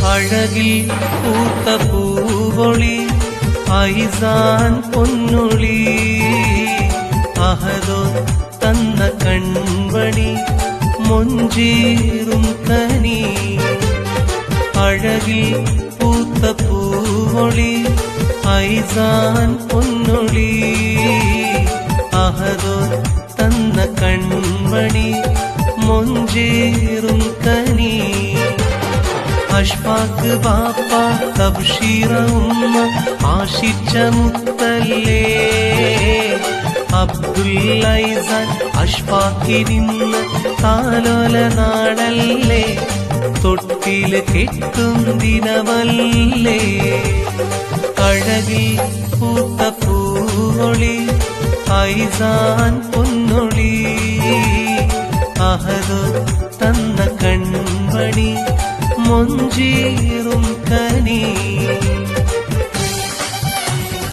അഴകിൽ പൂത്ത പൂവൊളി ഐസാൻ പൊന്നൊളി അഹദോ തന്ന കൺവണി മൊഞ്ചേറും കനി അഴകിൽ പൂത്ത പൂവൊളി ഐസാൻ പൊന്നൊളി അഹദോ തന്ന കൺവണി മൊഞ്ചേറും കനി അഷ്ഫാഖ് ബാപ്പ തബ്ഷീറ ഉമ്മ ആശിച്ച മുത്തല്ലേ അബ്ദുൽ ഐസാൻ അഷ്ഫാഖിനിന്ന് താലോല നാടല്ലേ തൊട്ടില് കെട്ടും ദിനമല്ലേ അഴകിൽ പൂത്ത പൂവൊളി ഐസാൻ പൊന്നൊളി അഹദോ തന്ന കൺമണി മൊഞ്ചേറും കനി